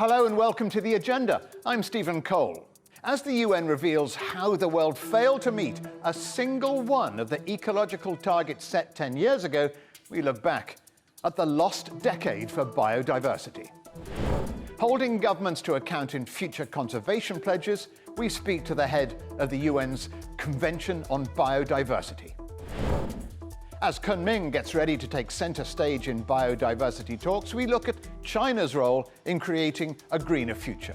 Hello and welcome to The Agenda. I'm Stephen Cole. As the UN reveals how the world failed to meet a single one of the ecological targets set 10 years ago, we look back at the lost decade for biodiversity. Holding governments to account in future conservation pledges, we speak to the head of the UN's Convention on Biodiversity. As Kunming gets ready to take centre stage in biodiversity talks, we look at China's role in creating a greener future.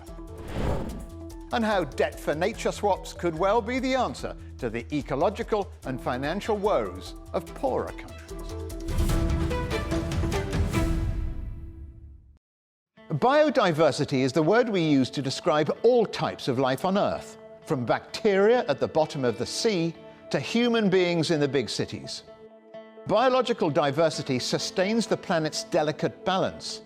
And how debt for nature swaps could well be the answer to the ecological and financial woes of poorer countries. Biodiversity is the word we use to describe all types of life on Earth, from bacteria at the bottom of the sea to human beings in the big cities. Biological diversity sustains the planet's delicate balance.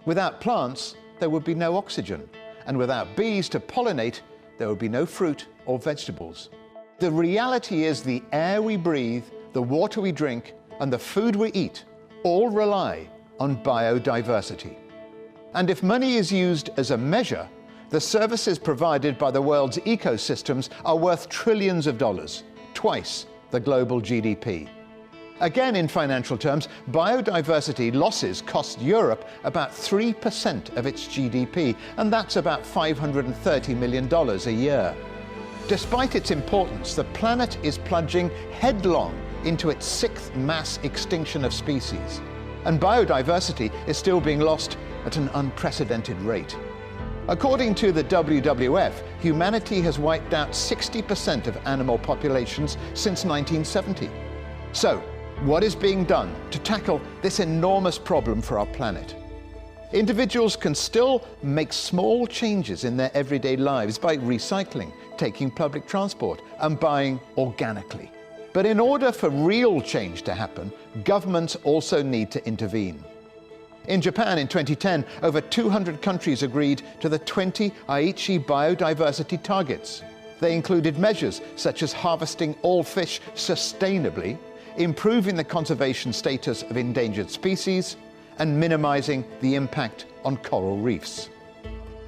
Without plants, there would be no oxygen, and without bees to pollinate, there would be no fruit or vegetables. The reality is the air we breathe, the water we drink, and the food we eat all rely on biodiversity. And if money is used as a measure, the services provided by the world's ecosystems are worth trillions of dollars, twice the global GDP. Again, in financial terms, biodiversity losses cost Europe about 3% of its GDP, and that's about $530 million a year. Despite its importance, the planet is plunging headlong into its sixth mass extinction of species, and biodiversity is still being lost at an unprecedented rate. According to the WWF, humanity has wiped out 60% of animal populations since 1970. So, what is being done to tackle this enormous problem for our planet? Individuals can still make small changes in their everyday lives by recycling, taking public transport, and buying organically. But in order for real change to happen, governments also need to intervene. In Japan in 2010, over 200 countries agreed to the 20 Aichi biodiversity targets. They included measures such as harvesting all fish sustainably, improving the conservation status of endangered species, and minimizing the impact on coral reefs.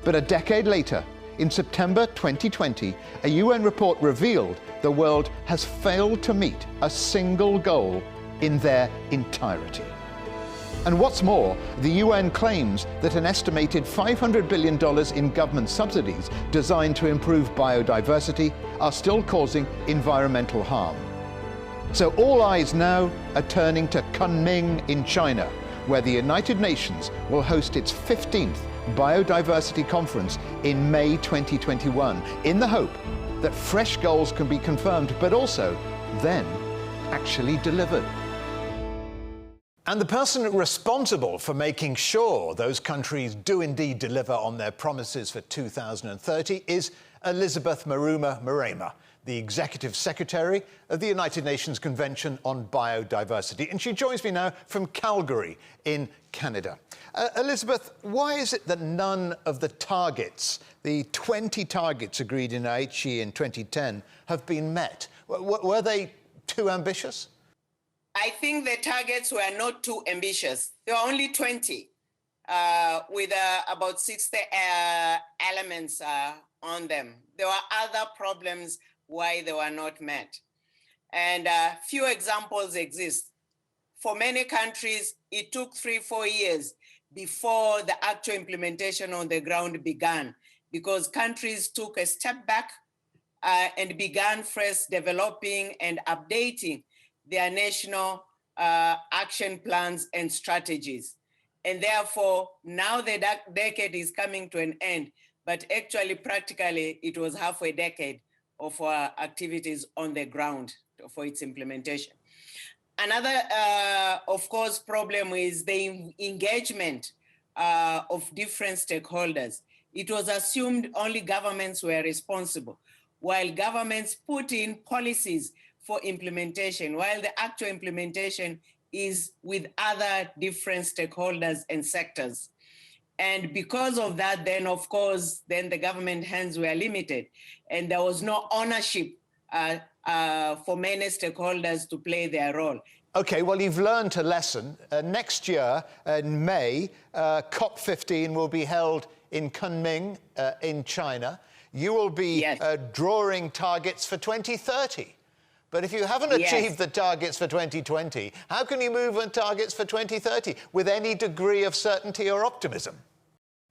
But a decade later, in September 2020, a UN report revealed the world has failed to meet a single goal in their entirety. And what's more, the UN claims that an estimated $500 billion in government subsidies designed to improve biodiversity are still causing environmental harm. So all eyes now are turning to Kunming in China, where the United Nations will host its 15th Biodiversity Conference in May 2021, in the hope that fresh goals can be confirmed, but also then actually delivered. And the person responsible for making sure those countries do indeed deliver on their promises for 2030 is Elizabeth Maruma, the Executive Secretary of the United Nations Convention on Biodiversity. And she joins me now from Calgary in Canada. Elizabeth, why is it that none of the targets, the 20 targets agreed in Aichi in 2010, have been met? Were they too ambitious? I think the targets were not too ambitious. There were only 20 with about 60 elements on them. There were other problems why they were not met. And few examples exist. For many countries, it took 3-4 years before the actual implementation on the ground began, because countries took a step back and began first developing and updating their national action plans and strategies. And therefore, now the decade is coming to an end, but actually, practically, it was half a decade of activities on the ground for its implementation. Another, of course, problem is the engagement of different stakeholders. It was assumed only governments were responsible, while governments put in policies for implementation, while the actual implementation is with other different stakeholders and sectors. And because of that, then of course, then the government hands were limited and there was no ownership for many stakeholders to play their role. Okay, well, you've learned a lesson. Next year, in May, COP15 will be held in Kunming in China. You will be drawing targets for 2030. But if you haven't achieved the targets for 2020, how can you move on targets for 2030 with any degree of certainty or optimism?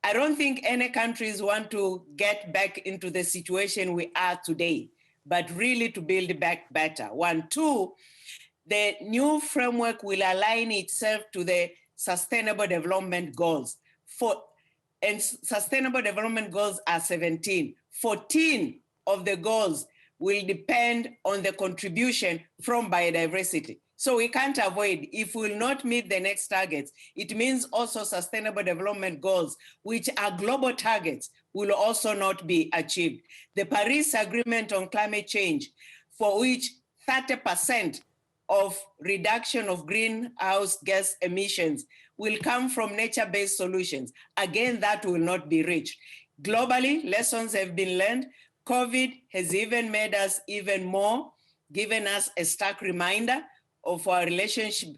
I don't think any countries want to get back into the situation we are today, but really to build back better. One, two, the new framework will align itself to the Sustainable Development Goals. And Sustainable Development Goals are 17. 14 of the goals will depend on the contribution from biodiversity. So we can't avoid, if we will not meet the next targets, it means also Sustainable Development Goals, which are global targets, will also not be achieved. The Paris Agreement on Climate Change, for which 30% of reduction of greenhouse gas emissions will come from nature-based solutions. Again, that will not be reached. Globally, lessons have been learned. COVID has even made us even more, given us a stark reminder of our relationship,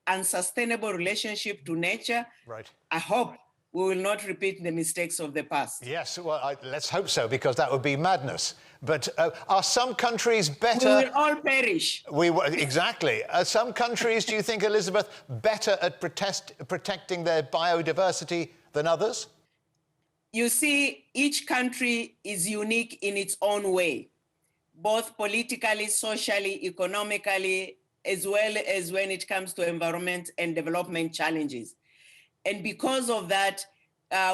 unsustainable relationship to nature. Right. I hope we will not repeat the mistakes of the past. Yes, well, let's hope so, because that would be madness. But are some countries better? We will all perish. Exactly. Are some countries, do you think, Elizabeth, better at protecting their biodiversity than others? You see, each country is unique in its own way, both politically, socially, economically, as well as when it comes to environment and development challenges. And because of that,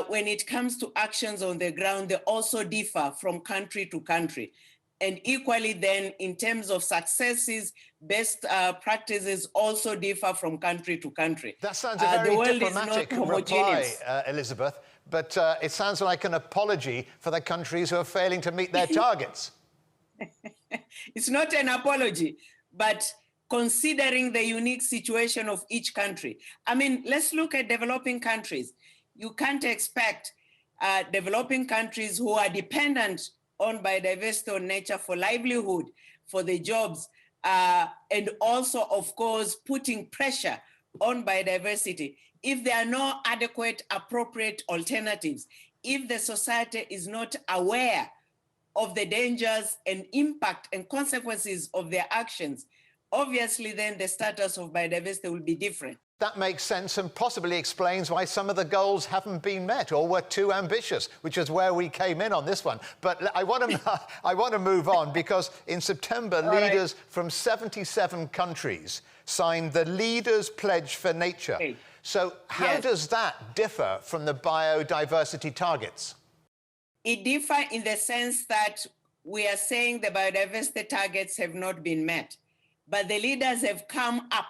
when it comes to actions on the ground, they also differ from country to country. And equally then, in terms of successes, best practices also differ from country to country. That sounds a very diplomatic reply, Elizabeth, but it sounds like an apology for the countries who are failing to meet their targets. It's not an apology, but considering the unique situation of each country. I mean, let's look at developing countries. You can't expect developing countries who are dependent on biodiversity or nature for livelihood, for the jobs, and also, of course, putting pressure on biodiversity. If there are no adequate, appropriate alternatives, if the society is not aware of the dangers and impact and consequences of their actions, obviously then the status of biodiversity will be different. That makes sense and possibly explains why some of the goals haven't been met or were too ambitious, which is where we came in on this one. But I want to move on, because in September, leaders from 77 countries signed the Leaders' Pledge for Nature. So how does that differ from the biodiversity targets? It differs in the sense that we are saying the biodiversity targets have not been met, but the leaders have come up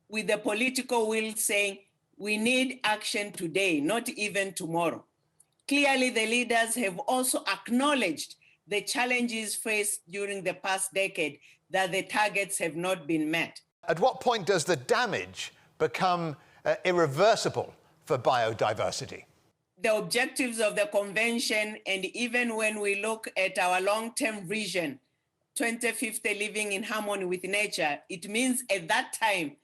with the political will saying we need action today, not even tomorrow. Clearly, the leaders have also acknowledged the challenges faced during the past decade, that the targets have not been met. At what point does the damage become irreversible for biodiversity? The objectives of the convention, and even when we look at our long-term vision, 2050 living in harmony with nature, it means at that time,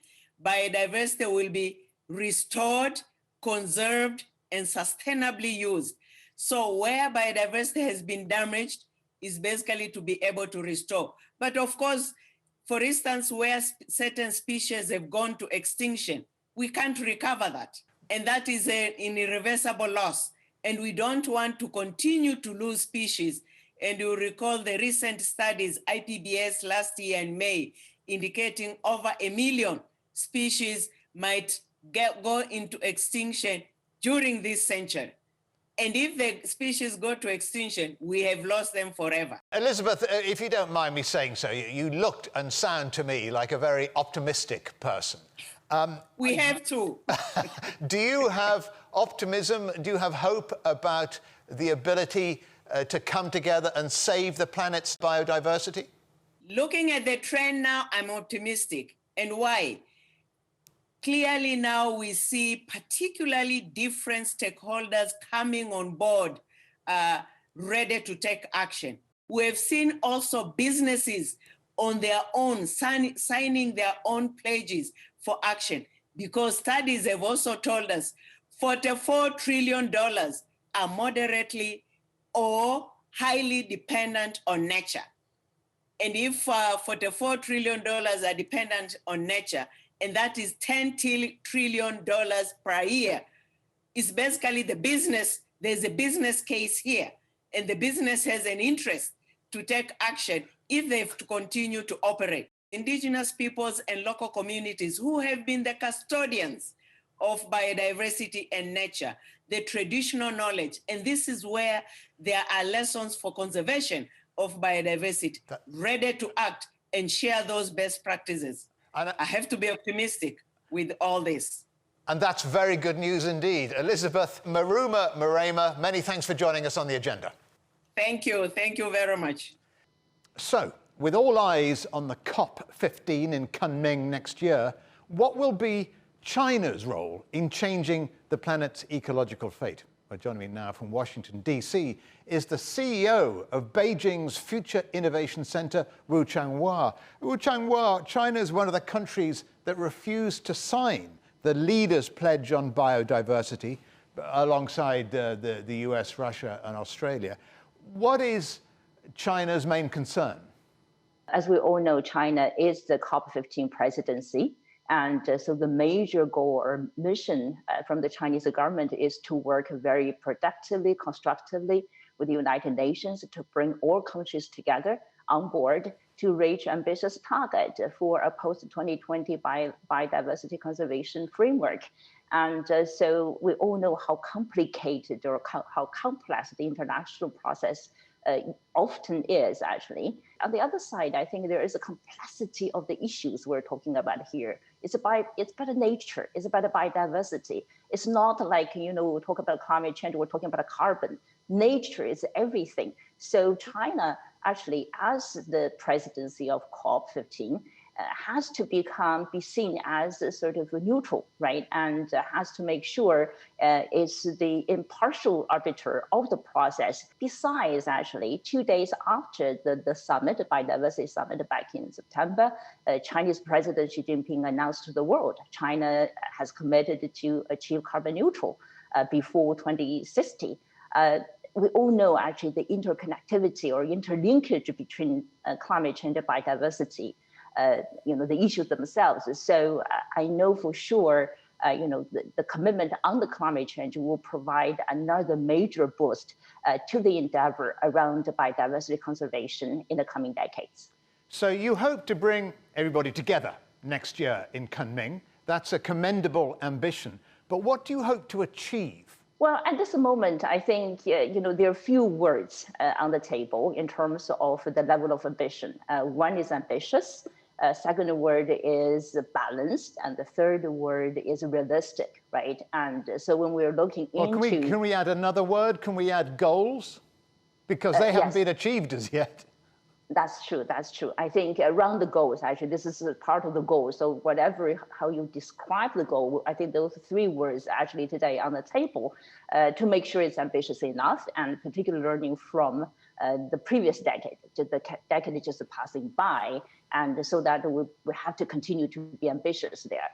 biodiversity will be restored, conserved, and sustainably used. So where biodiversity has been damaged is basically to be able to restore. But of course, for instance, where certain species have gone to extinction, we can't recover that. And that is an irreversible loss. And we don't want to continue to lose species. And you recall the recent studies, IPBS last year in May, indicating over 1 million species might go into extinction during this century. And if the species go to extinction, we have lost them forever. Elizabeth, if you don't mind me saying so, you looked and sound to me like a very optimistic person. We have to. Do you have optimism? Do you have hope about the ability to come together and save the planet's biodiversity? Looking at the trend now, I'm optimistic. And why? Clearly now we see particularly different stakeholders coming on board, ready to take action. We have seen also businesses on their own, signing their own pledges for action, because studies have also told us $44 trillion are moderately or highly dependent on nature. And if $44 trillion are dependent on nature, and that is $10 trillion per year, it's basically the business. There's a business case here, and the business has an interest to take action if they have to continue to operate. Indigenous peoples and local communities who have been the custodians of biodiversity and nature, the traditional knowledge, and this is where there are lessons for conservation of biodiversity, ready to act and share those best practices. I have to be optimistic with all this. And that's very good news indeed. Elizabeth Maruma, many thanks for joining us on the agenda. Thank you very much. So, with all eyes on the COP15 in Kunming next year, what will be China's role in changing the planet's ecological fate? Well, joining me now from Washington, D.C. is the CEO of Beijing's Future Innovation Center, Wu Changhua. Wu Changhua, China is one of the countries that refused to sign the Leaders' Pledge on Biodiversity alongside the US, Russia and Australia. What is China's main concern? As we all know, China is the COP15 presidency. And so the major goal or mission from the Chinese government is to work very productively, constructively with the United Nations to bring all countries together on board to reach ambitious target for a post-2020 biodiversity conservation framework. And so we all know how complicated or how complex the international process often is, actually. On the other side, I think there is a complexity of the issues we're talking about here. It's about nature, it's about biodiversity. It's not like, we talk about climate change, we're talking about carbon. Nature is everything. So China actually, as the presidency of COP15, has to be seen as a sort of a neutral, right? And has to make sure it's the impartial arbiter of the process. Besides, actually, 2 days after the summit, the Biodiversity Summit back in September, Chinese President Xi Jinping announced to the world, China has committed to achieve carbon neutral before 2060. We all know actually the interconnectivity or interlinkage between climate change and biodiversity. The issues themselves. So I know for sure, the commitment on the climate change will provide another major boost to the endeavor around biodiversity conservation in the coming decades. So you hope to bring everybody together next year in Kunming. That's a commendable ambition. But what do you hope to achieve? Well, at this moment, I think, there are few words on the table in terms of the level of ambition. One is ambitious. Second word is balanced, and the third word is realistic, right? And so when we're looking into... Can we add another word? Can we add goals? Because they haven't been achieved as yet. That's true. I think around the goals, actually, this is part of the goal. So how you describe the goal, I think those three words actually today on the table to make sure it's ambitious enough, and particularly learning from the previous decade, the decade just passing by, and so that we have to continue to be ambitious there.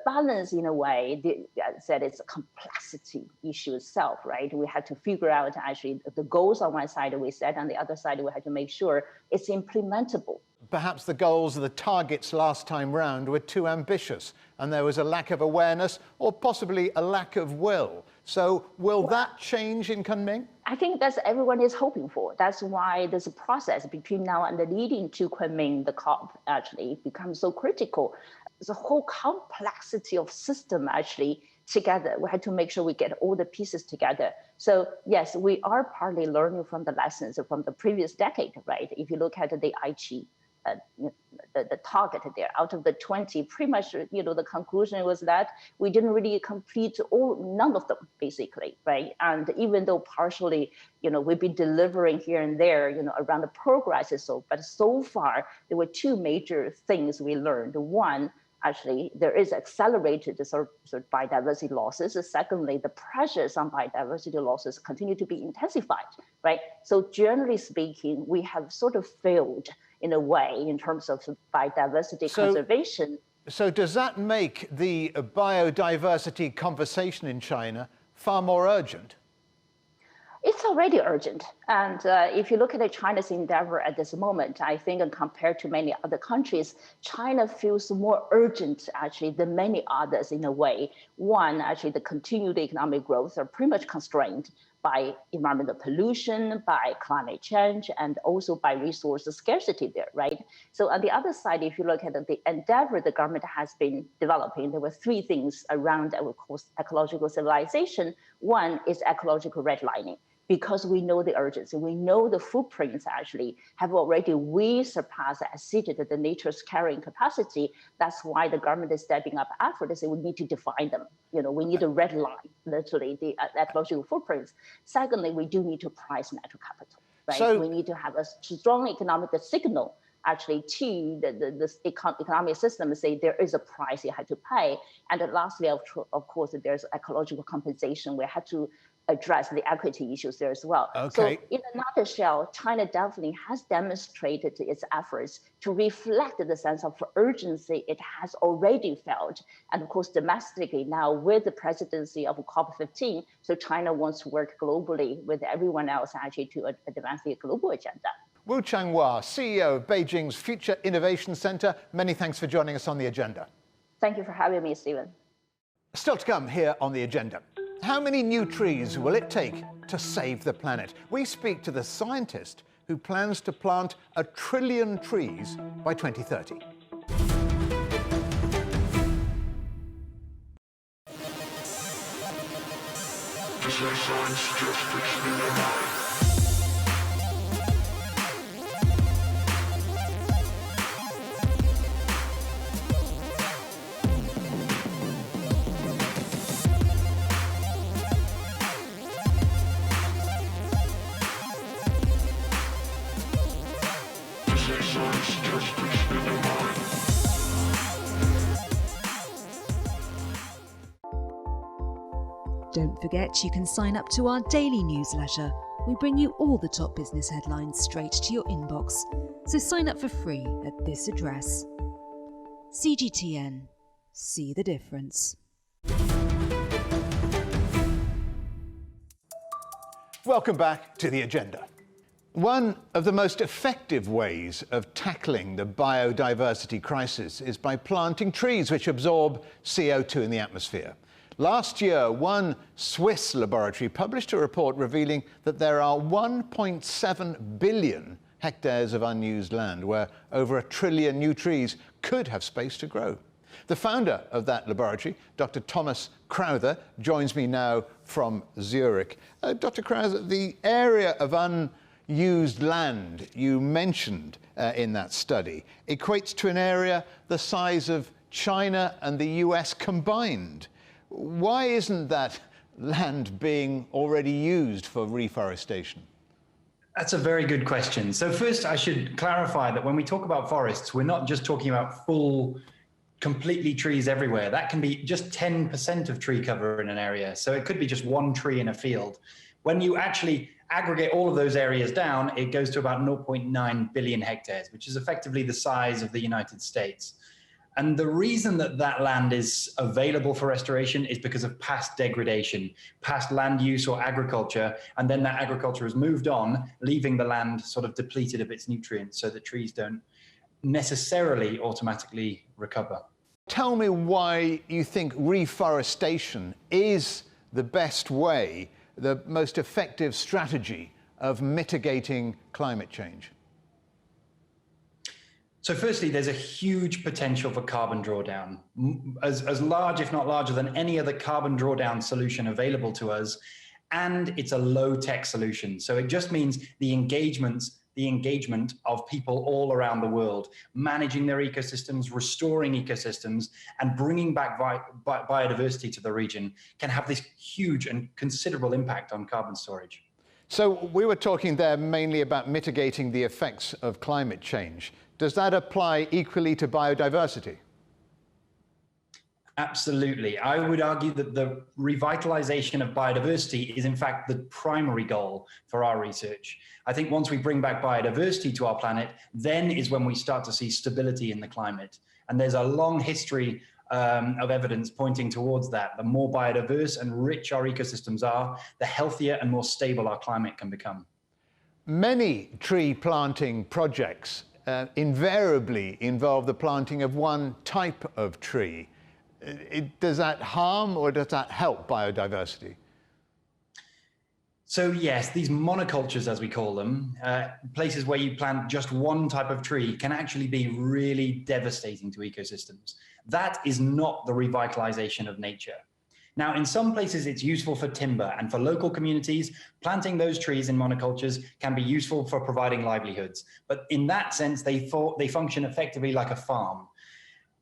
Balance, in a way, as I said, it's a complexity issue itself, right? We had to figure out actually the goals on one side we set, on the other side we had to make sure it's implementable. Perhaps the goals, the targets last time round were too ambitious, and there was a lack of awareness or possibly a lack of will. So will that change in Kunming? I think that's everyone is hoping for. That's why there's a process between now and the leading to Kunming, the COP, actually becomes so critical. The whole complexity of system actually together. We had to make sure we get all the pieces together. So yes, we are partly learning from the lessons from the previous decade, right? If you look at the Aichi, the target there, out of the 20, pretty much, the conclusion was that we didn't really complete none of them, basically, right? And even though partially, we've been delivering here and there, around the progress, but so far, there were two major things we learned. One, actually, there is accelerated sort of biodiversity losses. Secondly, the pressures on biodiversity losses continue to be intensified, right? So generally speaking, we have sort of failed in a way in terms of biodiversity conservation. So does that make the biodiversity conversation in China far more urgent? It's already urgent. And if you look at China's endeavor at this moment, I think compared to many other countries, China feels more urgent actually than many others in a way. One, actually the continued economic growth are pretty much constrained by environmental pollution, by climate change, and also by resource scarcity there, right? So on the other side, if you look at the endeavor the government has been developing, there were three things around, I would call, ecological civilization. One is ecological redlining, because we know the urgency, we know the footprints actually have already surpassed, exceeded the nature's carrying capacity. That's why the government is stepping up effort to say we need to define them. You know, we need to redline literally the ecological footprints. Secondly, we do need to price natural capital, right? So we need to have a strong economic signal actually to the economic system, say there is a price you have to pay. And then lastly, of course, there's ecological compensation. We have to address the equity issues there as well. Okay. So in a nutshell, China definitely has demonstrated its efforts to reflect the sense of urgency it has already felt. And of course, domestically now with the presidency of COP15, so China wants to work globally with everyone else actually to advance the global agenda. Wu Changhua, CEO of Beijing's Future Innovation Center, many thanks for joining us on The Agenda. Thank you for having me, Stephen. Still to come here on The Agenda. How many new trees will it take to save the planet? We speak to the scientist who plans to plant 1 trillion trees by 2030. Don't forget you can sign up to our daily newsletter. We bring you all the top business headlines straight to your inbox. So sign up for free at this address. CGTN. See the difference. Welcome back to The Agenda. One of the most effective ways of tackling the biodiversity crisis is by planting trees which absorb CO2 in the atmosphere. Last year, one Swiss laboratory published a report revealing that there are 1.7 billion hectares of unused land where over 1 trillion new trees could have space to grow. The founder of that laboratory, Dr. Thomas Crowther, joins me now from Zurich. Dr. Crowther, the area of unused land you mentioned in that study equates to an area the size of China and the US combined. Why isn't that land being already used for reforestation? That's a very good question. So first, I should clarify that when we talk about forests, we're not just talking about full, completely trees everywhere. That can be just 10% of tree cover in an area. So it could be just one tree in a field. When you actually aggregate all of those areas down, it goes to about 0.9 billion hectares, which is effectively the size of the United States. And the reason that that land is available for restoration is because of past degradation, past land use or agriculture, and then that agriculture has moved on, leaving the land sort of depleted of its nutrients so that trees don't necessarily automatically recover. Tell me why you think reforestation is the best way, the most effective strategy of mitigating climate change. So firstly, there's a huge potential for carbon drawdown, as large, if not larger than any other carbon drawdown solution available to us. And it's a low-tech solution. So it just means the engagement of people all around the world, managing their ecosystems, restoring ecosystems, and bringing back biodiversity to the region can have this huge and considerable impact on carbon storage. So we were talking there mainly about mitigating the effects of climate change. Does that apply equally to biodiversity? Absolutely. I would argue that the revitalization of biodiversity is in fact the primary goal for our research. I think once we bring back biodiversity to our planet, then is when we start to see stability in the climate. And there's a long history of evidence pointing towards that. The more biodiverse and rich our ecosystems are, the healthier and more stable our climate can become. Many tree planting projects invariably involve the planting of one type of tree. Does that harm or does that help biodiversity? So yes, these monocultures, as we call them, places where you plant just one type of tree, can actually be really devastating to ecosystems. That is not the revitalization of nature. Now, in some places, it's useful for timber, and for local communities, planting those trees in monocultures can be useful for providing livelihoods. But in that sense, they function effectively like a farm.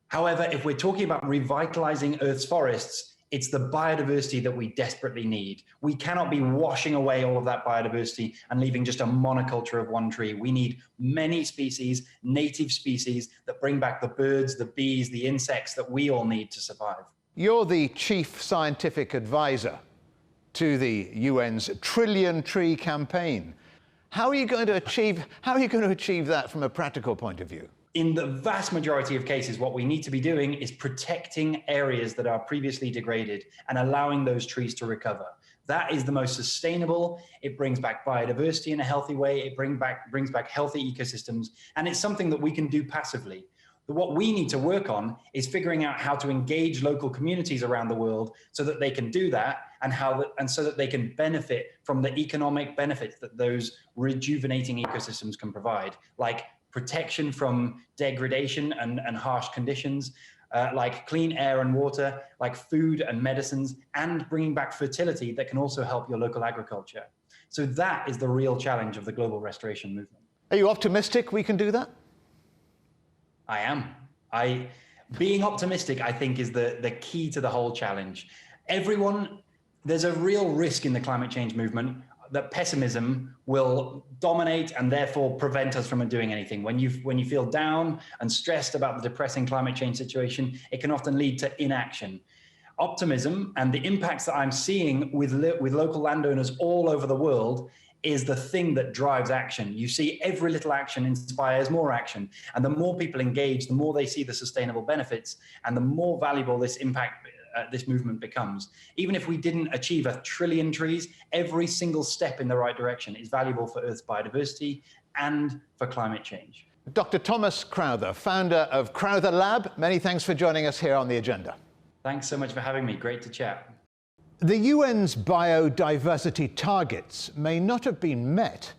However, if we're talking about revitalizing Earth's forests, it's the biodiversity that we desperately need. We cannot be washing away all of that biodiversity and leaving just a monoculture of one tree. We need many species, native species, that bring back the birds, the bees, the insects that we all need to survive. You're the chief scientific advisor to the UN's Trillion Tree campaign. How are you going to achieve that from a practical point of view? In the vast majority of cases, what we need to be doing is protecting areas that are previously degraded and allowing those trees to recover. That is the most sustainable. It brings back biodiversity in a healthy way. It brings back healthy ecosystems. And it's something that we can do passively. But what we need to work on is figuring out how to engage local communities around the world so that they can do that, and so that they can benefit from the economic benefits that those rejuvenating ecosystems can provide, like protection from degradation and harsh conditions, like clean air and water, like food and medicines, and bringing back fertility that can also help your local agriculture. So that is the real challenge of the global restoration movement. Are you optimistic we can do that? I am. Being optimistic, I think, is the key to the whole challenge. There's a real risk in the climate change movement that pessimism will dominate and therefore prevent us from doing anything. When you feel down and stressed about the depressing climate change situation, it can often lead to inaction. Optimism and the impacts that I'm seeing with local landowners all over the world is the thing that drives action. You see, every little action inspires more action. And the more people engage, the more they see the sustainable benefits, and the more valuable this movement becomes. Even if we didn't achieve 1 trillion trees, every single step in the right direction is valuable for Earth's biodiversity and for climate change. Dr. Thomas Crowther, founder of Crowther Lab, many thanks for joining us here on The Agenda. Thanks so much for having me. Great to chat. The UN's biodiversity targets may not have been met,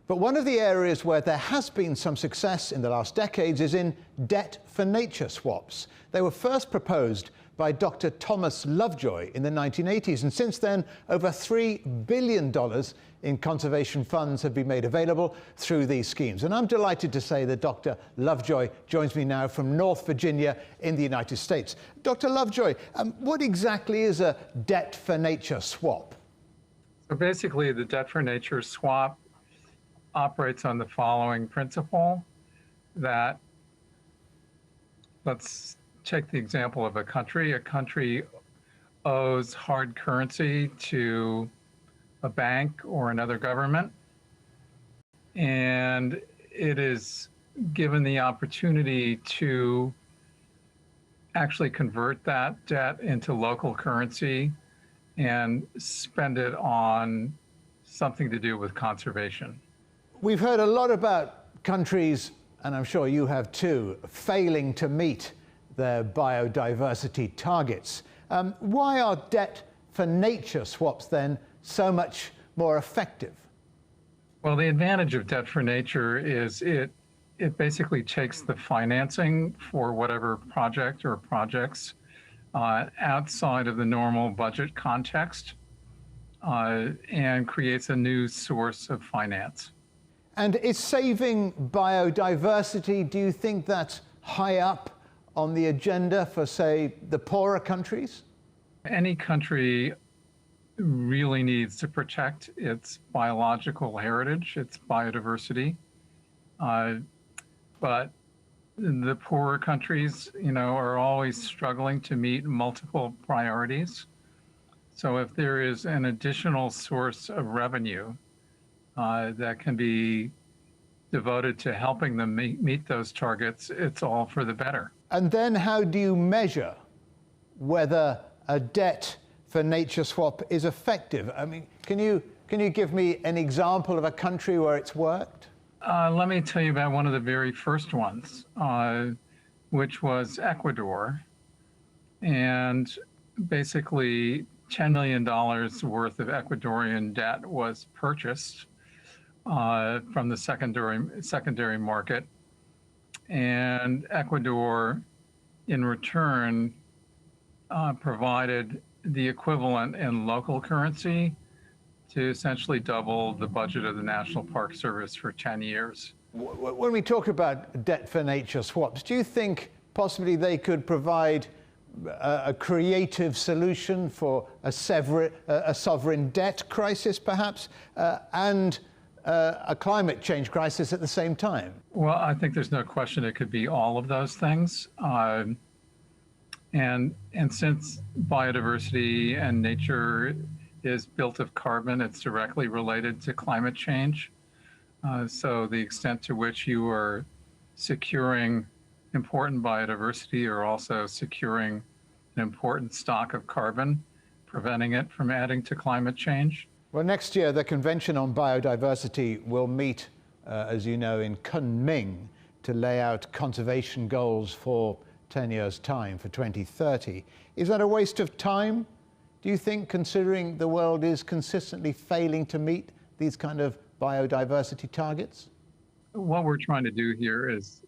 but one of the areas where there has been some success in the last decades is in debt for nature swaps. They were first proposed by Dr. Thomas Lovejoy in the 1980s, and since then, over $3 billion in conservation funds have been made available through these schemes. And I'm delighted to say that Dr. Lovejoy joins me now from North Virginia in the United States. Dr. Lovejoy, what exactly is a debt for nature swap? So basically, the debt for nature swap operates on the following principle: that, let's take the example of a country. A country owes hard currency to a bank or another government, and it is given the opportunity to actually convert that debt into local currency and spend it on something to do with conservation. We've heard a lot about countries, and I'm sure you have too, failing to meet their biodiversity targets. Why are debt for nature swaps then so much more effective? Well, the advantage of debt for nature is it basically takes the financing for whatever project or projects outside of the normal budget context and creates a new source of finance. And is saving biodiversity, do you think that's high up on the agenda for, say, the poorer countries? Any country really needs to protect its biological heritage, its biodiversity. But the poorer countries, are always struggling to meet multiple priorities. So if there is an additional source of revenue that can be devoted to helping them meet those targets, it's all for the better. And then how do you measure whether a debt for nature swap is effective. I mean, can you give me an example of a country where it's worked? Let me tell you about one of the very first ones, which was Ecuador. And basically, $10 million worth of Ecuadorian debt was purchased from the secondary market. And Ecuador, in return, provided the equivalent in local currency to essentially double the budget of the National Park Service for 10 years. When we talk about debt for nature swaps, do you think possibly they could provide a creative solution for a sovereign debt crisis, perhaps, and a climate change crisis at the same time? Well, I think there's no question it could be all of those things. And since biodiversity and nature is built of carbon, it's directly related to climate change. So the extent to which you are securing important biodiversity or also securing an important stock of carbon, preventing it from adding to climate change. Well, next year, the Convention on Biodiversity will meet, as you know, in Kunming to lay out conservation goals for 10 years' time, for 2030. Is that a waste of time, do you think, considering the world is consistently failing to meet these kind of biodiversity targets? What we're trying to do here is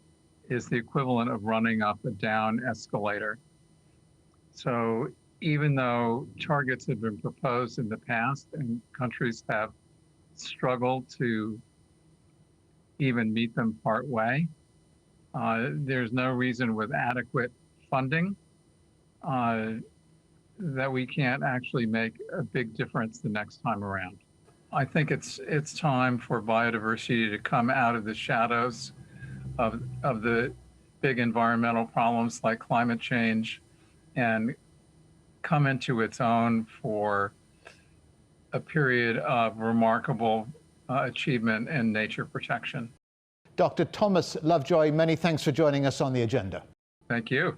the equivalent of running up a down escalator. So even though targets have been proposed in the past and countries have struggled to even meet them part way, there's no reason with adequate funding that we can't actually make a big difference the next time around. I think it's time for biodiversity to come out of the shadows of the big environmental problems like climate change and come into its own for a period of remarkable achievement in nature protection. Dr. Thomas Lovejoy, many thanks for joining us on The Agenda. Thank you.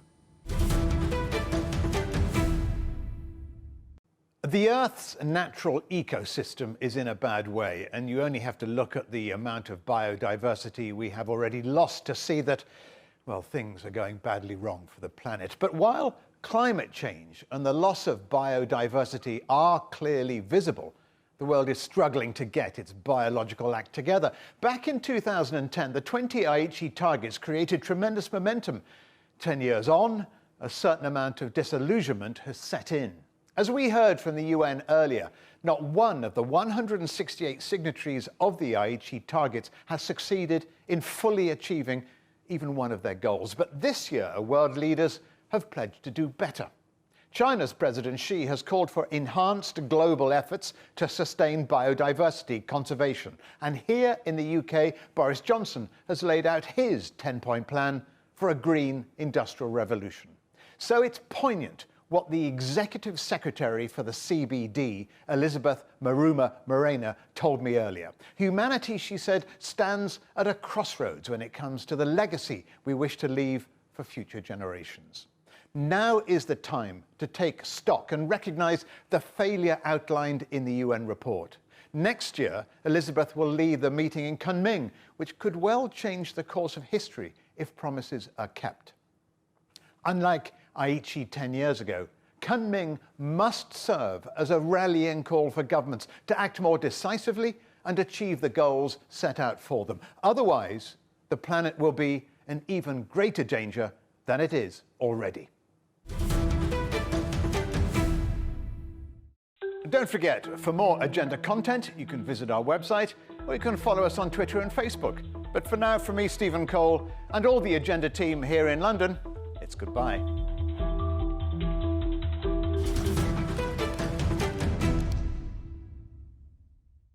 The Earth's natural ecosystem is in a bad way, and you only have to look at the amount of biodiversity we have already lost to see that, well, things are going badly wrong for the planet. But while climate change and the loss of biodiversity are clearly visible, the world is struggling to get its biological act together. Back in 2010, the 20 Aichi targets created tremendous momentum. 10 years on, a certain amount of disillusionment has set in. As we heard from the UN earlier, not one of the 168 signatories of the Aichi targets has succeeded in fully achieving even one of their goals. But this year, world leaders have pledged to do better. China's President Xi has called for enhanced global efforts to sustain biodiversity conservation. And here in the UK, Boris Johnson has laid out his 10-point plan for a green industrial revolution. So it's poignant what the Executive Secretary for the CBD, Elizabeth Maruma Morena, told me earlier. Humanity, she said, stands at a crossroads when it comes to the legacy we wish to leave for future generations. Now is the time to take stock and recognise the failure outlined in the UN report. Next year, Elizabeth will lead the meeting in Kunming, which could well change the course of history if promises are kept. Unlike Aichi 10 years ago, Kunming must serve as a rallying call for governments to act more decisively and achieve the goals set out for them. Otherwise, the planet will be in even greater danger than it is already. Don't forget, for more Agenda content, you can visit our website or you can follow us on Twitter and Facebook. But for now, from me, Stephen Cole, and all the Agenda team here in London, it's goodbye.